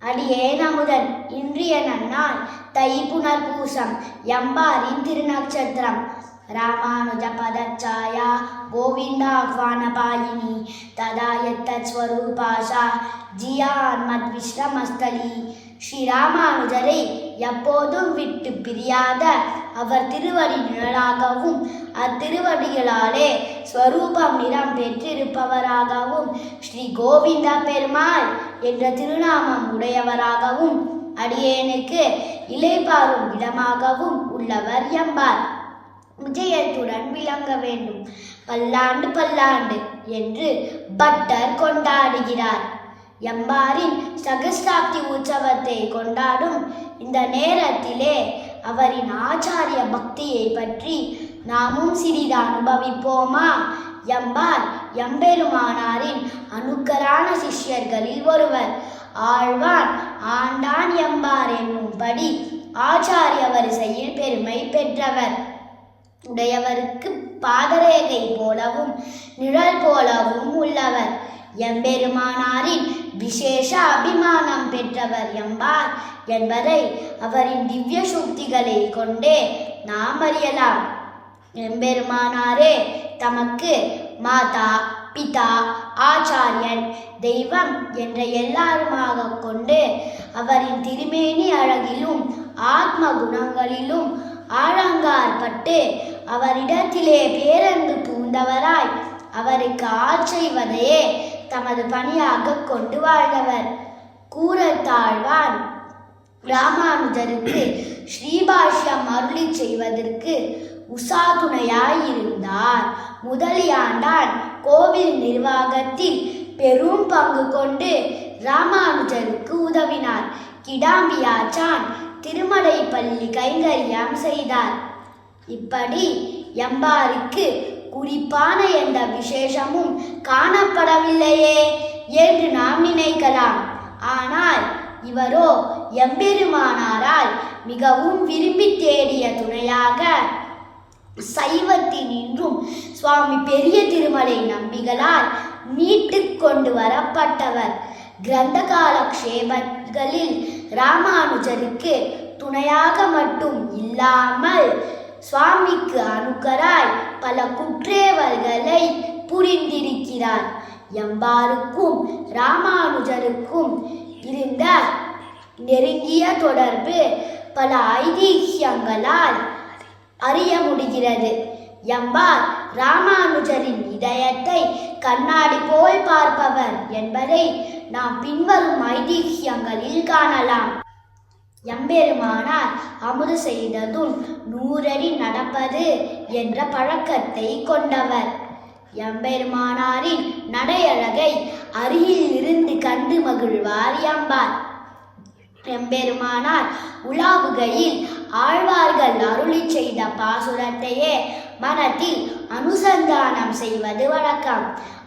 அடியேன் அமுதன். இன்றைய நன்னாள் தைப்புணர் பூசம். எம்பாரின் திருநட்சத்திரம். ராமானுஜ பதச்சாயா கோவிந்தாஹ்வானபாயினி ததாயத்தஸ்வரூபாஷா ஜியான் மத்விஸ்ரமஸ்தலி. ஸ்ரீ ராமானுஜரை எப்போதும் விட்டு பிரியாத அவர் திருவடி நிழலாகவும் அத்திருவடிகளாலே ஸ்வரூபம் நிறம் பெற்றிருப்பவராகவும் ஸ்ரீ கோவிந்த பெருமாள் என்ற திருநாமம் உடையவராகவும் அடியேனுக்கு இளைப்பாறும் இடமாகவும் உள்ளவர் எம்பார். விஜயத்துடன் விளங்க வேண்டும், பல்லாண்டு பல்லாண்டு என்று பட்டர் கொண்டாடுகிறார். எம்பாரின் சகஸ்ராப்தி உற்சவத்தை கொண்டாடும் இந்த நேரத்திலே அவரின் ஆச்சாரிய பக்தியை பற்றி நாமும் சிறிது அனுபவிப்போமா? எம்பார் எம்பெருமானாரின் அனுக்கரான சிஷ்யர்களில் ஒருவர். ஆழ்வான் ஆண்டான் எம்பார் என்னும்படி ஆச்சாரிய வரிசையில் பெருமை பெற்றவர். உடையவருக்கு பாதரேகை போலவும் நிழல் போலவும் உள்ளவர். எம்பெருமானாரின் விசேஷ அபிமானம் பெற்றவர் எம்பார் என்பதை அவரின் திவ்ய சூக்திகளை கொண்டே நாம் அறியலாம். எம்பெருமானாரே தமக்கு மாதா, பிதா, ஆச்சாரியன், தெய்வம் என்ற எல்லாருமாக கொண்டு அவரின் திருமேனி அழகிலும் ஆத்ம குணங்களிலும் ஆழங்காற்பட்டு அவரிடத்திலே பேரன்பு பூந்தவராய் அவருக்கு ஆட்செய்வதையே தமது பணியாக கொண்டு வாழ்ந்தவர். கூறத்தாழ்வான் ராமானுஜருக்கு ஸ்ரீபாஷ்யம் அருளி செய்வதற்கு உசாதுணையாயிருந்தார். முதலியாண்டான் கோவில் நிர்வாகத்தில் பெரும் பங்கு கொண்டு ராமானுஜருக்கு உதவினார். கிடாம்பியாச்சான் திருமலை பள்ளி கைங்கரியம் செய்தார். இப்படி எம்பாருக்கு குறிப்பான எந்த விசேஷமும் காணப்படவில்லையே என்று நாம் நினைக்கலாம். ஆனால் இவரோ எம்பெருமானாரால் மிகவும் விரும்பி தேடிய துணையாக சைவத்தினின்றும் சுவாமி பெரிய திருமலை நம்பிகளால் மீட்டு கொண்டு வரப்பட்டவர். கிரந்த காலக்ஷேபங்களில் ராமானுஜருக்கு துணையாக மட்டும் இல்லாமல் சுவாமிக்கு அனுக்கராய் பல குற்றேவல்களை புரிந்திருக்கிறார். எம்பாருக்கும் ராமானுஜருக்கும் இருந்த நெருங்கிய தொடர்பு பல ஐதிஹ்யங்களால் அறிய முடிகிறது. எம்பார் ராமானுஜரின் இதயத்தை கண்ணாடி போல் பார்ப்பவர் என்பதை நாம் பின்வரும் ஐதிஹ்யங்களில் காணலாம். எம்பெருமானார் அமுது செய்ததும் 100 அடி நடப்பது என்ற பழக்கத்தை கொண்டவர். எம்பெருமானாரின் நடையழகை அருகில் இருந்து கண்டு மகிழ்வார் எம்பார். எம்பெருமானார் உலாவுகையில் ஆழ்வார்கள் அருளி செய்த பாசுரத்தையே மனத்தில் அனுசந்தானம் செய்வது வழக்கம்.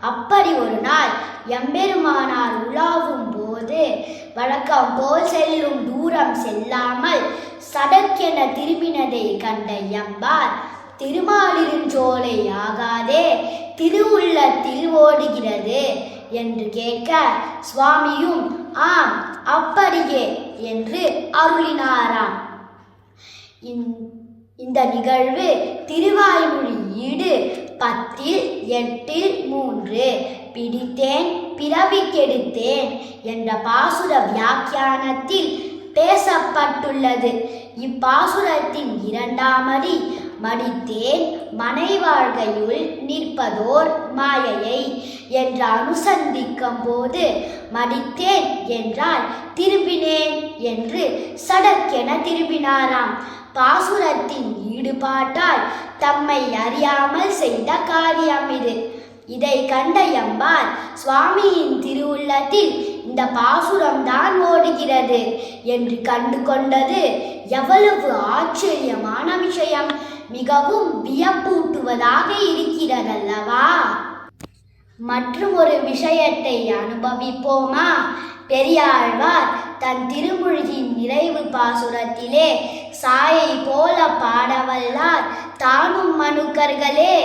அப்படி ஒரு நாள் எம்பெருமானார் உலாவும் போது வழக்கம் போல் செல்லும் தூரம் செல்லாமல் சடக்கென திரும்பினதை கண்ட எம்பார், திருமாலிருஞ்சோலை ஆகாதே திருவுள்ளத்தில் ஓடுகிறது என்று கேட்க சுவாமியும் ஆம் அப்படியே என்று அருளினாராம். இந்த நிகழ்வு திருவாய்மொழி ஈடு 10:8-3 பிடித்தேன் பிறவி கெடுத்தேன் என்ற பாசுர வியாக்கியானத்தில் பேசப்பட்டுள்ளது. இப்பாசுரத்தின் 2ஆம் அடி மடித்தேன் மனை வாழ்கையுள் நிற்பதோர் மாயையை என்று அனுசந்திக்கும் போது மடித்தேன் என்றால் திரும்பினேன் என்று சடக்கென திரும்பினாராம். பாசுரத்தின் ஈடுபாட்டால் தம்மை அறியாமல் செய்த காரியம் இது. இதை கண்ட எம்பார் சுவாமியின் திருவுள்ளத்தில் இந்த பாசுரம்தான் ஓடுகிறது என்று கண்டு கொண்டது எவ்வளவு ஆச்சரியமான விஷயம்! மிகவும் வியப்பூட்டுவதாக இருக்கிறதல்லவா? மற்றும் ஒரு விஷயத்தை அனுபவிப்போமா? பெரியாழ்வார் தன் திருமொழியின் நிறைவு பாசுரத்திலே சாயை போல பாடவல்லார் தானும் மனுக்கர்களே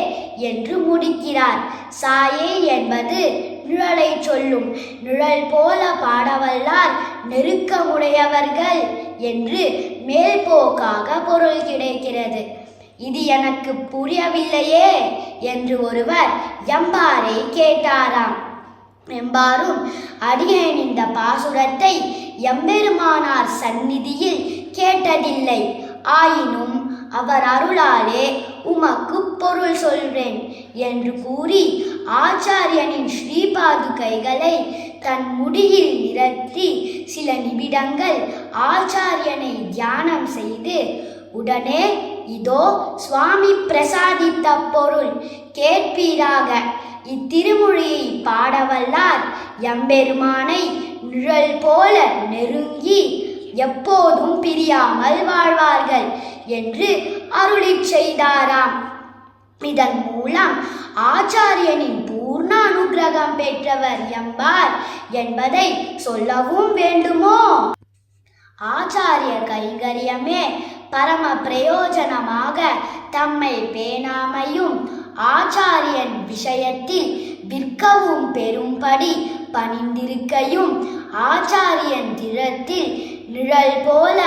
என்று முடிக்கிறார். சாயை என்பது நிழலை சொல்லும். நிழல் போல பாடவல்லார் நெருக்கமுடையவர்கள் என்று மேல்போக்காக பொருள் கிடைக்கிறது. இது எனக்கு புரியவில்லையே என்று ஒருவர் எம்பாரை கேட்டாராம். எம்பாரும், அடியேன் இந்த பாசுரத்தை எம்பெருமானார் சந்நிதியில் கேட்டதில்லை. ஆயினும் அவர் அருளாலே உமக்கு பொருள் சொல்வேன் என்று கூறி ஆச்சாரியனின் ஸ்ரீபாதுகைகளை தன் முடியில் நிறுத்தி சில நிமிடங்கள் ஆச்சாரியனை தியானம் செய்து, உடனே இதோ சுவாமி பிரசாதித்த பொருள் கேட்பீராக. இத்திருமொழியை பாடவல்லார் எம்பெருமானை நிழல் போல நெருங்கி எப்போதும் பிரியாமல் வாழ்வார்கள் என்று அருளிச் செய்தாராம். இதன் மூலம் ஆச்சாரியனின் பூர்ண அனுக்கிரகம் பெற்றவர் எம்பார் என்பதை சொல்லவும் வேண்டுமோ? ஆச்சாரிய கைங்கரியமே பரம பிரயோஜனமாக தம்மை பேணாமையும் ஆச்சாரியன் விஷயத்தில் விற்கவும் பெரும்படி பணிந்திருக்கையும் ஆச்சாரியன் திறத்தில் நிழல் போல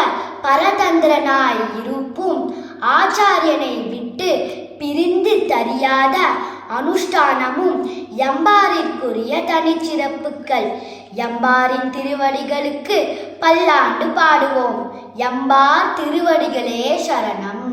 பரதந்திரனாய் இருப்பும் ஆச்சாரியனை விட்டு பிரிந்து தறியாத அனுஷ்டானமும் எம்பாரிற்குரிய தனிச்சிறப்புகள். எம்பாரின் திருவடிகளுக்கு பல்லாண்டு பாடுவோம். எம்பார் திருவடிகளே சரணம்.